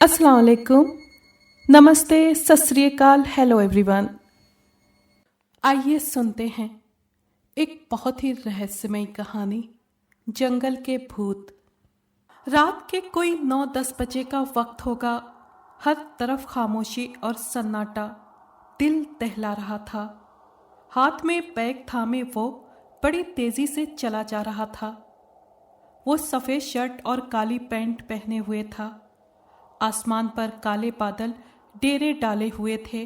अस्सलाम वालेकुम, नमस्ते, सत श्री अकाल, हेलो एवरीवन। आइए सुनते हैं एक बहुत ही रहस्यमयी कहानी, जंगल के भूत। रात के कोई 9-10 बजे का वक्त होगा। हर तरफ खामोशी और सन्नाटा दिल दहला रहा था। हाथ में बैग थामे वो बड़ी तेजी से चला जा रहा था। वो सफ़ेद शर्ट और काली पैंट पहने हुए था। आसमान पर काले बादल डेरे डाले हुए थे।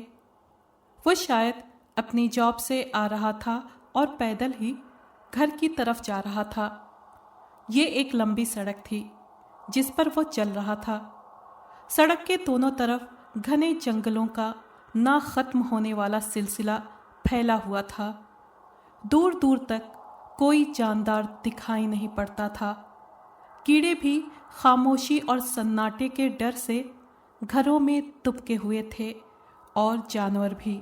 वो शायद अपनी जॉब से आ रहा था और पैदल ही घर की तरफ जा रहा था। ये एक लंबी सड़क थी जिस पर वो चल रहा था। सड़क के दोनों तरफ घने जंगलों का ना ख़त्म होने वाला सिलसिला फैला हुआ था। दूर दूर तक कोई जानदार दिखाई नहीं पड़ता था। कीड़े भी खामोशी और सन्नाटे के डर से घरों में दुबके हुए थे और जानवर भी।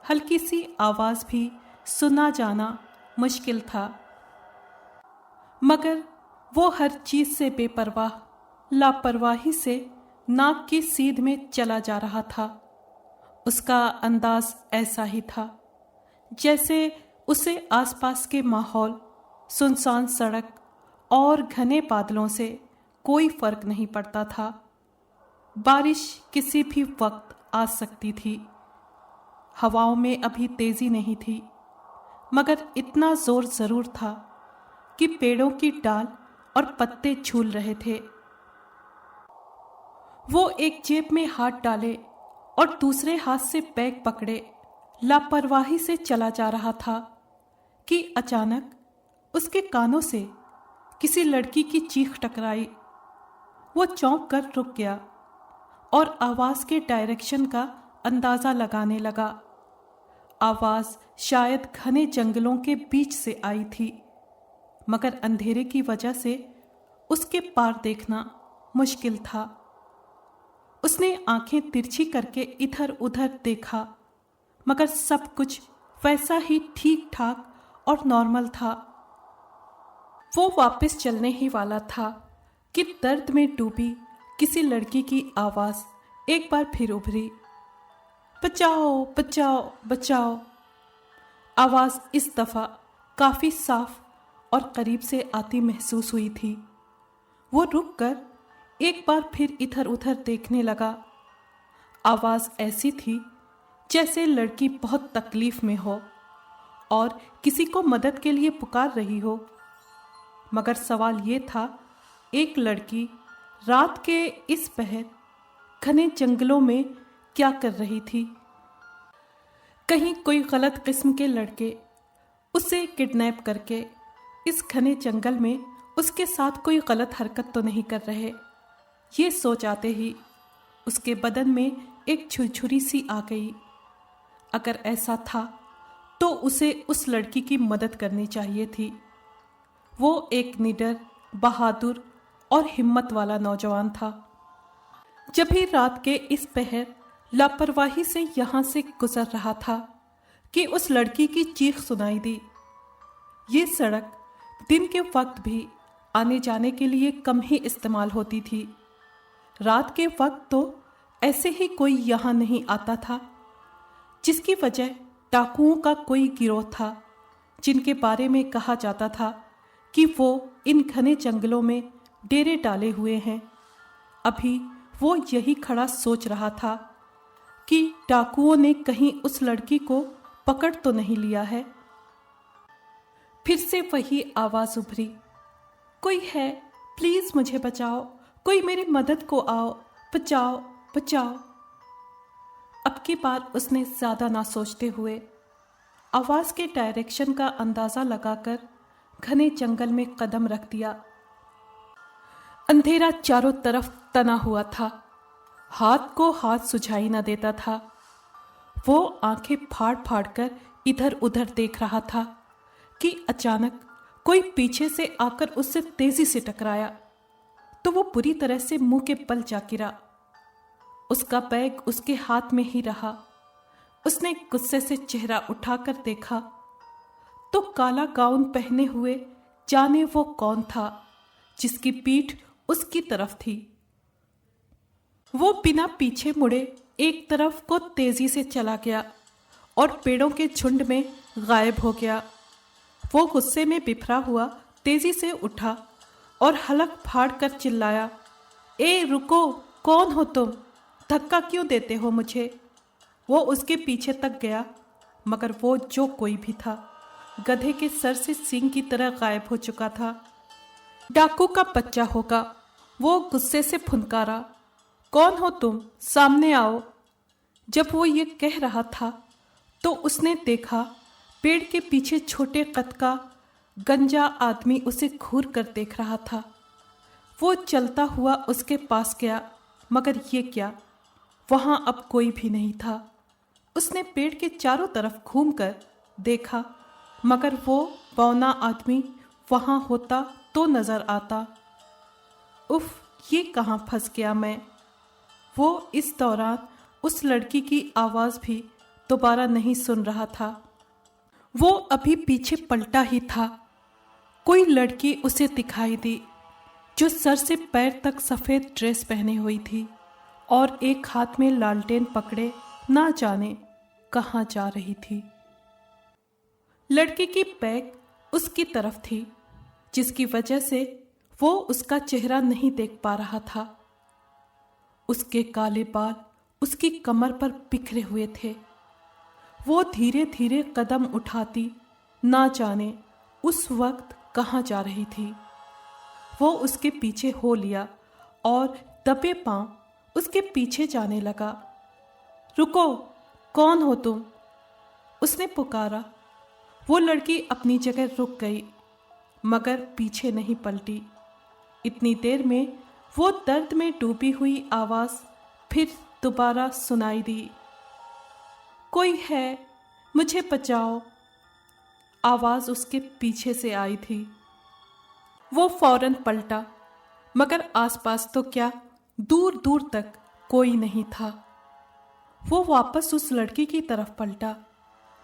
हल्की सी आवाज़ भी सुना जाना मुश्किल था, मगर वो हर चीज़ से बेपरवाह, लापरवाही से नाक की सीध में चला जा रहा था। उसका अंदाज ऐसा ही था जैसे उसे आसपास के माहौल, सुनसान सड़क और घने बादलों से कोई फर्क नहीं पड़ता था। बारिश किसी भी वक्त आ सकती थी। हवाओं में अभी तेजी नहीं थी, मगर इतना जोर जरूर था कि पेड़ों की डाल और पत्ते झूल रहे थे। वो एक जेब में हाथ डाले और दूसरे हाथ से बैग पकड़े लापरवाही से चला जा रहा था कि अचानक उसके कानों से किसी लड़की की चीख टकराई। वो चौंक कर रुक गया और आवाज़ के डायरेक्शन का अंदाज़ा लगाने लगा। आवाज़ शायद घने जंगलों के बीच से आई थी, मगर अंधेरे की वजह से उसके पार देखना मुश्किल था। उसने आंखें तिरछी करके इधर उधर देखा, मगर सब कुछ वैसा ही ठीक ठाक और नॉर्मल था। वो वापस चलने ही वाला था कि दर्द में डूबी किसी लड़की की आवाज़ एक बार फिर उभरी, बचाओ बचाओ बचाओ। आवाज़ इस दफ़ा काफ़ी साफ और करीब से आती महसूस हुई थी। वो रुककर एक बार फिर इधर उधर देखने लगा। आवाज़ ऐसी थी जैसे लड़की बहुत तकलीफ़ में हो और किसी को मदद के लिए पुकार रही हो। मगर सवाल ये था, एक लड़की रात के इस पहर घने जंगलों में क्या कर रही थी? कहीं कोई गलत किस्म के लड़के उसे किडनैप करके इस घने जंगल में उसके साथ कोई गलत हरकत तो नहीं कर रहे? ये सोच आते ही उसके बदन में एक झुरझुरी सी आ गई। अगर ऐसा था तो उसे उस लड़की की मदद करनी चाहिए थी। वो एक निडर, बहादुर और हिम्मत वाला नौजवान था। जब भी रात के इस पहर लापरवाही से यहाँ से गुजर रहा था कि उस लड़की की चीख सुनाई दी। ये सड़क दिन के वक्त भी आने जाने के लिए कम ही इस्तेमाल होती थी। रात के वक्त तो ऐसे ही कोई यहाँ नहीं आता था, जिसकी वजह डाकुओं का कोई गिरोह था जिनके बारे में कहा जाता था कि वो इन घने जंगलों में डेरे डाले हुए हैं। अभी वो यही खड़ा सोच रहा था कि डाकुओं ने कहीं उस लड़की को पकड़ तो नहीं लिया है। फिर से वही आवाज़ उभरी, कोई है, प्लीज़ मुझे बचाओ, कोई मेरी मदद को आओ, बचाओ बचाओ। अब की बार उसने ज़्यादा ना सोचते हुए आवाज़ के डायरेक्शन का अंदाज़ा लगाकर घने जंगल में कदम रख दिया। अंधेरा चारों तरफ तना हुआ था, हाथ को हाथ सुझाई न देता था। वो आंखें फाड़ फाड़ कर इधर उधर देख रहा था कि अचानक कोई पीछे से आकर उससे तेजी से टकराया तो वो बुरी तरह से मुंह के बल जा गिरा। उसका बैग उसके हाथ में ही रहा। उसने गुस्से से चेहरा उठाकर देखा तो काला गाउन पहने हुए जाने वो कौन था जिसकी पीठ उसकी तरफ थी। वो बिना पीछे मुड़े एक तरफ को तेजी से चला गया और पेड़ों के झुंड में गायब हो गया। वो गुस्से में बिफरा हुआ तेजी से उठा और हलक फाड़ कर चिल्लाया, ए रुको, कौन हो तुम? धक्का क्यों देते हो मुझे? वो उसके पीछे तक गया, मगर वो जो कोई भी था गधे के सर से सींग की तरह गायब हो चुका था। डाकू का बच्चा होगा, वो गुस्से से फुनकारा, कौन हो तुम? सामने आओ। जब वो ये कह रहा था तो उसने देखा पेड़ के पीछे छोटे कद का गंजा आदमी उसे घूर कर देख रहा था। वो चलता हुआ उसके पास गया, मगर ये क्या, वहां अब कोई भी नहीं था। उसने पेड़ के चारों तरफ घूमकर देखा, मगर वो बौना आदमी वहां होता तो नजर आता। उफ, ये कहाँ फंस गया मैं। वो इस दौरान उस लड़की की आवाज भी दोबारा नहीं सुन रहा था। वो अभी पीछे पलटा ही था, कोई लड़की उसे दिखाई दी जो सर से पैर तक सफेद ड्रेस पहने हुई थी और एक हाथ में लालटेन पकड़े ना जाने कहाँ जा रही थी। लड़की की बैग उसकी तरफ थी, जिसकी वजह से वो उसका चेहरा नहीं देख पा रहा था। उसके काले बाल उसकी कमर पर बिखरे हुए थे। वो धीरे धीरे कदम उठाती ना जाने उस वक्त कहाँ जा रही थी। वो उसके पीछे हो लिया और दबे पांव उसके पीछे जाने लगा। रुको, कौन हो तुम? उसने पुकारा। वो लड़की अपनी जगह रुक गई, मगर पीछे नहीं पलटी। इतनी देर में वो दर्द में डूबी हुई आवाज फिर दोबारा सुनाई दी, कोई है, मुझे बचाओ। आवाज उसके पीछे से आई थी। वो फौरन पलटा, मगर आसपास तो क्या, दूर दूर तक कोई नहीं था। वो वापस उस लड़की की तरफ पलटा,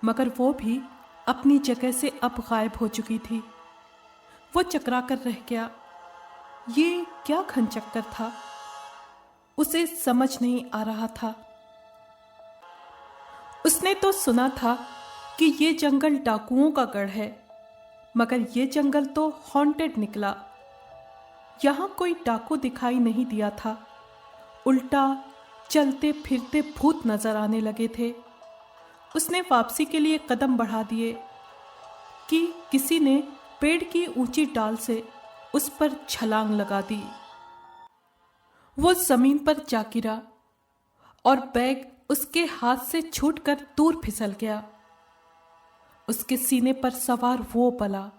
मगर वो भी अपनी जगह से अब गायब हो चुकी थी। वो चकरा कर रह गया। ये क्या घनचक्कर था, उसे समझ नहीं आ रहा था। उसने तो सुना था कि ये जंगल डाकुओं का गढ़ है, मगर ये जंगल तो हॉन्टेड निकला। यहां कोई डाकू दिखाई नहीं दिया था, उल्टा चलते फिरते भूत नजर आने लगे थे। उसने वापसी के लिए कदम बढ़ा दिए कि किसी ने पेड़ की ऊंची डाल से उस पर छलांग लगा दी। वो जमीन पर जा गिरा और बैग उसके हाथ से छूटकर दूर फिसल गया। उसके सीने पर सवार वो बला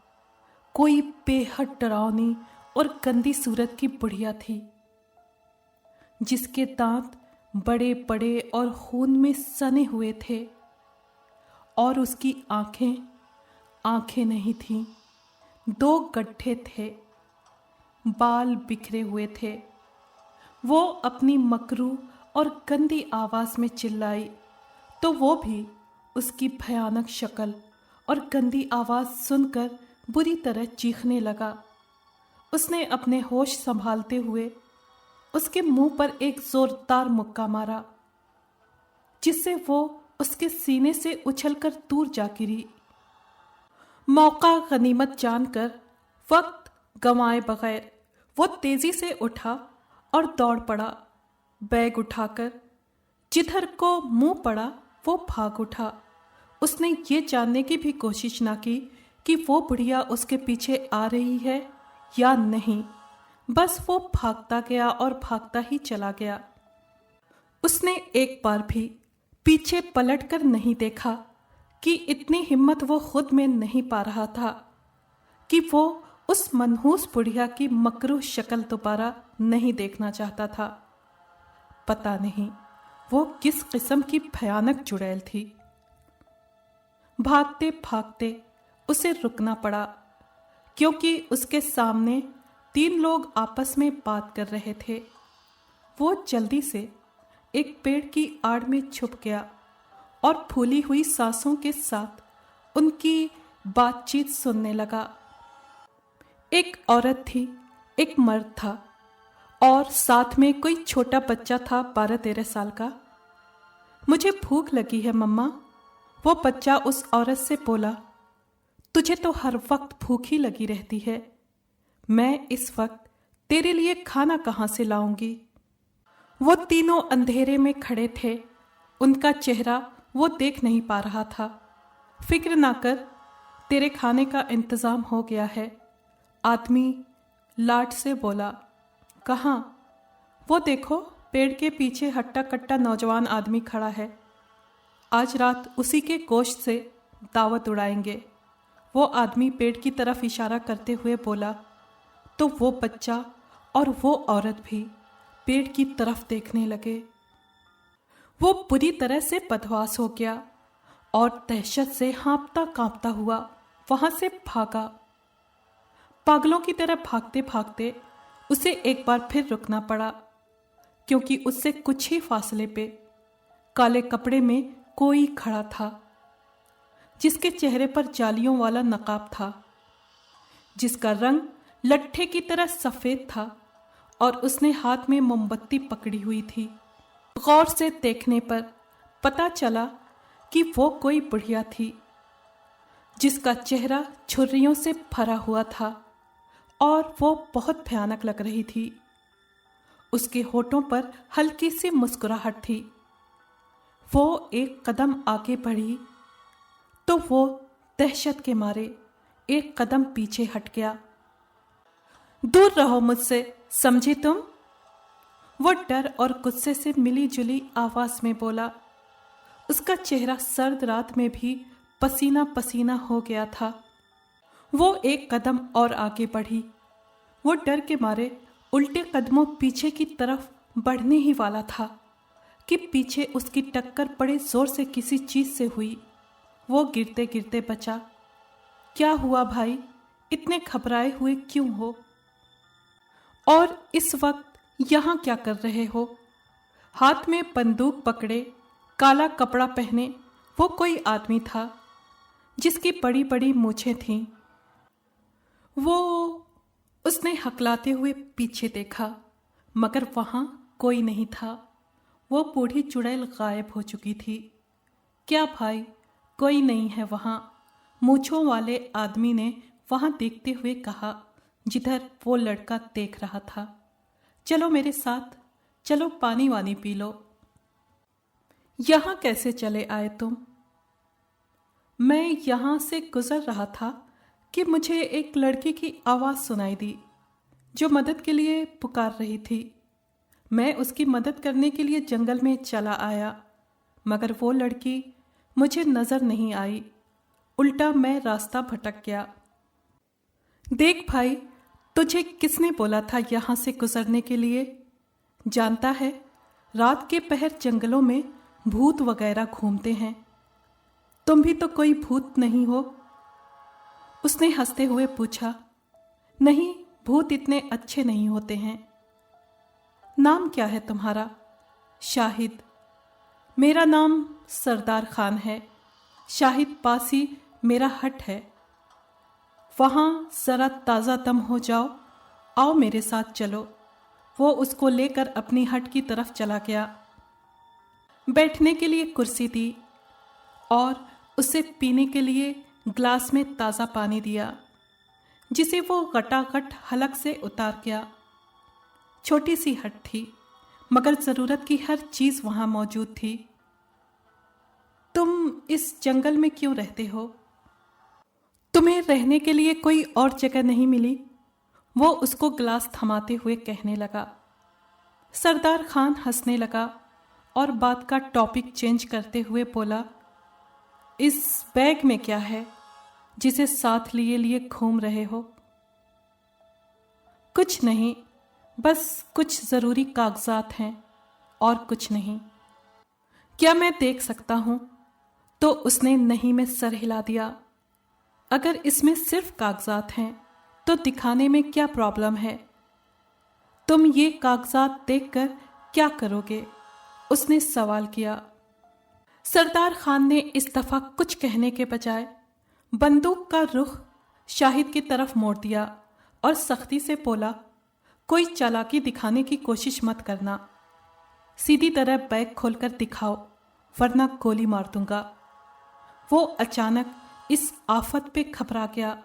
कोई बेहद डरावनी और गंदी सूरत की बुढ़िया थी, जिसके दांत बड़े बड़े और खून में सने हुए थे और उसकी आंखें आंखें नहीं थीं, दो गड्ढे थे, बाल बिखरे हुए थे। वो अपनी मकरू और गंदी आवाज में चिल्लाई तो वो भी उसकी भयानक शक्ल और गंदी आवाज सुनकर बुरी तरह चीखने लगा। उसने अपने होश संभालते हुए उसके मुंह पर एक जोरदार मुक्का मारा, जिससे वो उसके सीने से उछलकर दूर जा गिरी। मौका गनीमत जानकर वक्त गंवाए बगैर वो तेजी से उठा और दौड़ पड़ा। बैग उठाकर जिधर को मुंह पड़ा वो भाग उठा। उसने ये जानने की भी कोशिश ना की कि वो बुढ़िया उसके पीछे आ रही है या नहीं। बस वो भागता गया और भागता ही चला गया। उसने एक बार भी पीछे पलटकर नहीं देखा कि इतनी हिम्मत वो खुद में नहीं पा रहा था कि वो उस मनहूस बुढ़िया की मकरू शक्ल दोबारा नहीं देखना चाहता था। पता नहीं वो किस किस्म की भयानक चुड़ैल थी। भागते भागते उसे रुकना पड़ा, क्योंकि उसके सामने 3 लोग आपस में बात कर रहे थे। वो जल्दी से एक पेड़ की आड़ में छुप गया और फूली हुई सांसों के साथ उनकी बातचीत सुनने लगा। एक औरत थी, एक मर्द था और साथ में कोई छोटा बच्चा था 12-13 साल का। मुझे भूख लगी है मम्मा, वो बच्चा उस औरत से बोला। तुझे तो हर वक्त भूख ही लगी रहती है, मैं इस वक्त तेरे लिए खाना कहाँ से लाऊंगी। वो तीनों अंधेरे में खड़े थे, उनका चेहरा वो देख नहीं पा रहा था। फिक्र ना कर, तेरे खाने का इंतजाम हो गया है, आदमी लाड से बोला। कहाँ? वो देखो, पेड़ के पीछे हट्टा कट्टा नौजवान आदमी खड़ा है, आज रात उसी के गोश्त से दावत उड़ाएंगे। वो आदमी पेड़ की तरफ इशारा करते हुए बोला। तो वो बच्चा और वो औरत भी पेड़ की तरफ देखने लगे। वो बुरी तरह से बदहवास हो गया और दहशत से हाँफता कांपता हुआ वहां से भागा। पागलों की तरह भागते भागते उसे एक बार फिर रुकना पड़ा, क्योंकि उससे कुछ ही फासले पे काले कपड़े में कोई खड़ा था, जिसके चेहरे पर जालियों वाला नकाब था, जिसका रंग लट्ठे की तरह सफेद था और उसने हाथ में मोमबत्ती पकड़ी हुई थी। गौर से देखने पर पता चला कि वो कोई बुढ़िया थी, जिसका चेहरा छुर्रियों से भरा हुआ था और वो बहुत भयानक लग रही थी। उसके होठों पर हल्की सी मुस्कुराहट थी। वो एक कदम आगे बढ़ी तो वो दहशत के मारे एक कदम पीछे हट गया। दूर रहो मुझसे, समझी तुम? वो डर और गुस्से से मिली जुली आवाज में बोला। उसका चेहरा सर्द रात में भी पसीना पसीना हो गया था। वो एक कदम और आगे बढ़ी। वो डर के मारे उल्टे कदमों पीछे की तरफ बढ़ने ही वाला था कि पीछे उसकी टक्कर बड़े जोर से किसी चीज से हुई। वो गिरते गिरते बचा। क्या हुआ भाई, इतने घबराए हुए क्यों हो? और इस वक्त यहाँ क्या कर रहे हो? हाथ में बंदूक पकड़े, काला कपड़ा पहने वो कोई आदमी था, जिसकी बड़ी बड़ी मूछें थीं। उसने हकलाते हुए पीछे देखा, मगर वहां कोई नहीं था। वो बूढ़ी चुड़ैल गायब हो चुकी थी। क्या भाई, कोई नहीं है वहां? मूछों वाले आदमी ने वहां देखते हुए कहा, जिधर वो लड़का देख रहा था। चलो मेरे साथ, चलो पानी वानी पी लो। यहां कैसे चले आए तुम? मैं यहां से गुजर रहा था कि मुझे एक लड़की की आवाज सुनाई दी, जो मदद के लिए पुकार रही थी। मैं उसकी मदद करने के लिए जंगल में चला आया, मगर वो लड़की मुझे नजर नहीं आई। उल्टा मैं रास्ता भटक गया। देख भाई, तुझे किसने बोला था यहां से गुजरने के लिए? जानता है, रात के पहर जंगलों में भूत वगैरह घूमते हैं। तुम भी तो कोई भूत नहीं हो? उसने हंसते हुए पूछा। नहीं, भूत इतने अच्छे नहीं होते हैं। नाम क्या है तुम्हारा? शाहिद। मेरा नाम सरदार खान है। शाहिद पास ही मेरा हट है, वहां जरा ताज़ा दम हो जाओ। आओ मेरे साथ चलो। वो उसको लेकर अपनी हट की तरफ चला गया। बैठने के लिए कुर्सी दी और उसे पीने के लिए ग्लास में ताज़ा पानी दिया, जिसे वो गटागट हलक से उतार गया। छोटी सी हट थी, मगर ज़रूरत की हर चीज़ वहां मौजूद थी। तुम इस जंगल में क्यों रहते हो? तुम्हें रहने के लिए कोई और जगह नहीं मिली? वो उसको गिलास थमाते हुए कहने लगा। सरदार खान हंसने लगा और बात का टॉपिक चेंज करते हुए बोला, इस बैग में क्या है जिसे साथ लिए लिए घूम रहे हो? कुछ नहीं, बस कुछ ज़रूरी कागजात हैं और कुछ नहीं। क्या मैं देख सकता हूं? तो उसने नहीं में सर हिला दिया। अगर इसमें सिर्फ कागजात हैं तो दिखाने में क्या प्रॉब्लम है? तुम ये कागजात देखकर क्या करोगे? उसने सवाल किया। सरदार खान ने इस दफा कुछ कहने के बजाय बंदूक का रुख शाहिद की तरफ मोड़ दिया और सख्ती से बोला, कोई चालाकी दिखाने की कोशिश मत करना। सीधी तरह बैग खोलकर दिखाओ, वरना गोली मार दूंगा। वो अचानक इस आफत पे घबरा गया।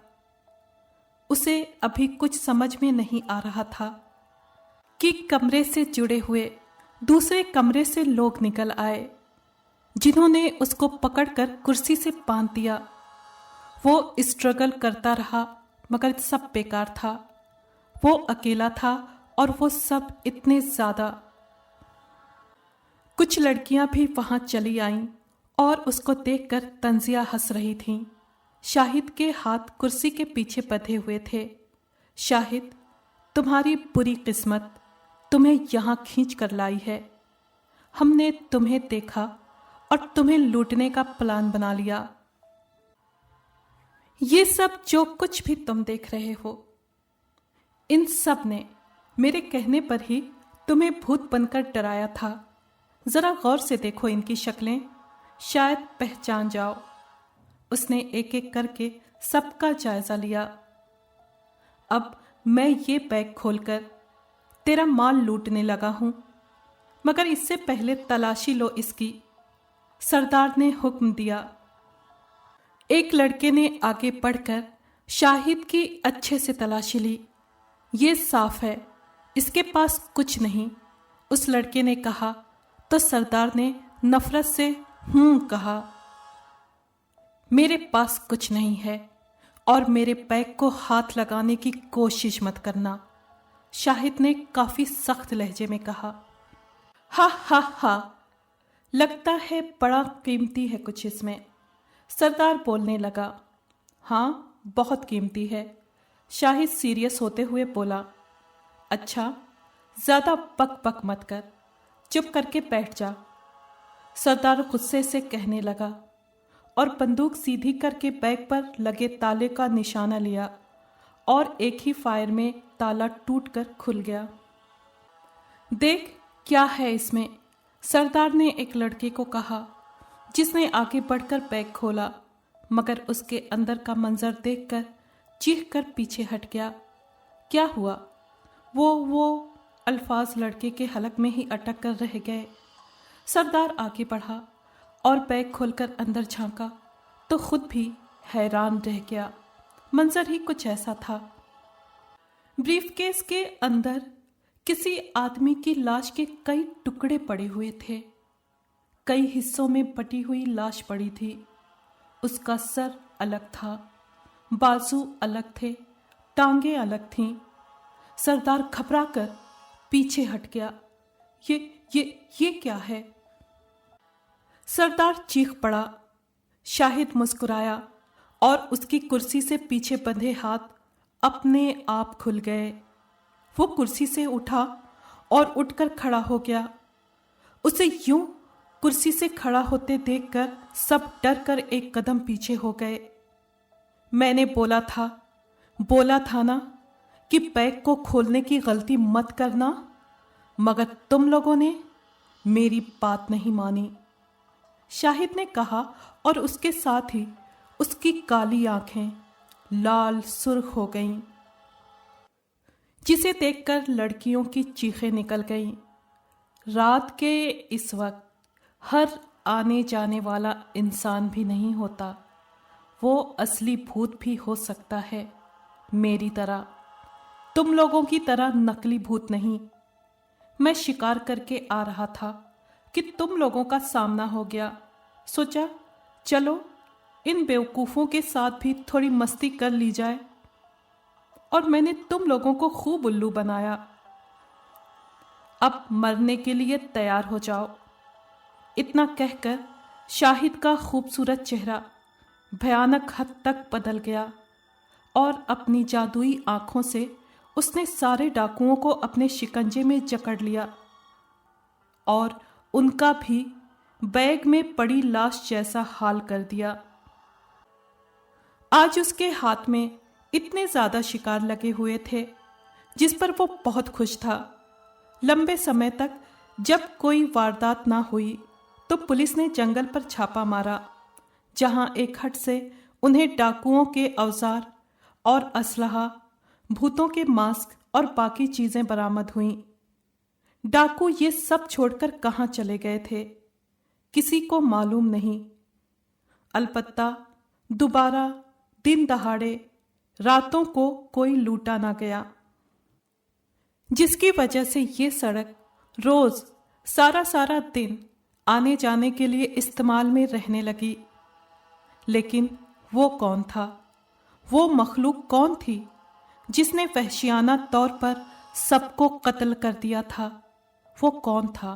उसे अभी कुछ समझ में नहीं आ रहा था कि कमरे से जुड़े हुए दूसरे कमरे से लोग निकल आए, जिन्होंने उसको पकड़कर कुर्सी से बांध दिया। वो स्ट्रगल करता रहा, मगर सब बेकार था। वो अकेला था और वो सब इतने ज्यादा। कुछ लड़कियां भी वहां चली आईं और उसको देखकर तंजिया हंस रही थीं। शाहिद के हाथ कुर्सी के पीछे बंधे हुए थे। शाहिद, तुम्हारी बुरी किस्मत तुम्हें यहां खींच कर लाई है। हमने तुम्हें देखा और तुम्हें लूटने का प्लान बना लिया। ये सब जो कुछ भी तुम देख रहे हो, इन सब ने मेरे कहने पर ही तुम्हें भूत बनकर डराया था। जरा गौर से देखो इनकी शक्लें, शायद पहचान जाओ। उसने एक एक करके सबका जायजा लिया। अब मैं ये बैग खोलकर तेरा माल लूटने लगा हूं, मगर इससे पहले तलाशी लो इसकी, सरदार ने हुक्म दिया। एक लड़के ने आगे बढ़कर शाहिद की अच्छे से तलाशी ली। ये साफ है, इसके पास कुछ नहीं, उस लड़के ने कहा। तो सरदार ने नफरत से कहा। मेरे पास कुछ नहीं है और मेरे बैग को हाथ लगाने की कोशिश मत करना, शाहिद ने काफी सख्त लहजे में कहा। हा हा हा, लगता है बड़ा कीमती है कुछ इसमें, सरदार बोलने लगा। हाँ, बहुत कीमती है, शाहिद सीरियस होते हुए बोला। अच्छा, ज्यादा बक बक मत कर, चुप करके बैठ जा, सरदार गुस्से से कहने लगा और बंदूक सीधी करके बैग पर लगे ताले का निशाना लिया और एक ही फायर में ताला टूटकर खुल गया। देख क्या है इसमें, सरदार ने एक लड़के को कहा, जिसने आगे बढ़कर बैग खोला, मगर उसके अंदर का मंजर देखकर चीखकर पीछे हट गया। क्या हुआ? वो अल्फाज लड़के के हलक में ही अटक कर रह गए। सरदार आगे बढ़ा और बैग खोलकर अंदर झांका तो खुद भी हैरान रह गया। मंजर ही कुछ ऐसा था। ब्रीफकेस के अंदर किसी आदमी की लाश के कई टुकड़े पड़े हुए थे। कई हिस्सों में बटी हुई लाश पड़ी थी। उसका सर अलग था, बाजू अलग थे, टांगे अलग थीं। सरदार घबराकर पीछे हट गया। ये क्या है? सरदार चीख पड़ा। शाहिद मुस्कुराया और उसकी कुर्सी से पीछे बंधे हाथ अपने आप खुल गए। वो कुर्सी से उठा और उठकर खड़ा हो गया। उसे यूं कुर्सी से खड़ा होते देखकर सब डर कर एक कदम पीछे हो गए। मैंने बोला था ना कि बैग को खोलने की गलती मत करना, मगर तुम लोगों ने मेरी बात नहीं मानी, शाहिद ने कहा और उसके साथ ही उसकी काली आंखें लाल सुर्ख हो गईं, जिसे देखकर लड़कियों की चीखें निकल गईं। रात के इस वक्त हर आने जाने वाला इंसान भी नहीं होता, वो असली भूत भी हो सकता है, मेरी तरह, तुम लोगों की तरह नकली भूत नहीं। मैं शिकार करके आ रहा था कि तुम लोगों का सामना हो गया। सोचा चलो इन बेवकूफ़ों के साथ भी थोड़ी मस्ती कर ली जाए, और मैंने तुम लोगों को खूब उल्लू बनाया। अब मरने के लिए तैयार हो जाओ। इतना कहकर शाहिद का खूबसूरत चेहरा भयानक हद तक बदल गया और अपनी जादुई आंखों से उसने सारे डाकुओं को अपने शिकंजे में जकड़ लिया और उनका भी बैग में पड़ी लाश जैसा हाल कर दिया। आज उसके हाथ में इतने ज्यादा शिकार लगे हुए थे जिस पर वो बहुत खुश था। लंबे समय तक जब कोई वारदात ना हुई तो पुलिस ने जंगल पर छापा मारा, जहां एक हट से उन्हें डाकुओं के औजार और असलहा, भूतों के मास्क और बाकी चीजें बरामद हुईं। डाकू ये सब छोड़कर कहाँ चले गए थे, किसी को मालूम नहीं। अलबत्ता दोबारा दिन दहाड़े रातों को कोई लूटा ना गया, जिसकी वजह से ये सड़क रोज सारा सारा दिन आने जाने के लिए इस्तेमाल में रहने लगी। लेकिन वो कौन था, वो मखलूक कौन थी जिसने वहशियाना तौर पर सबको कत्ल कर दिया था? वो कौन था?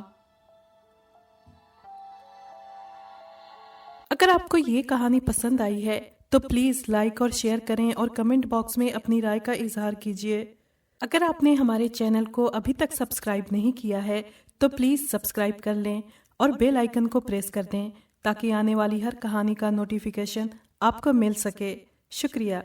अगर आपको ये कहानी पसंद आई है तो प्लीज़ लाइक और शेयर करें और कमेंट बॉक्स में अपनी राय का इजहार कीजिए। अगर आपने हमारे चैनल को अभी तक सब्सक्राइब नहीं किया है तो प्लीज़ सब्सक्राइब कर लें और बेल आइकन को प्रेस कर दें ताकि आने वाली हर कहानी का नोटिफिकेशन आपको मिल सके। शुक्रिया।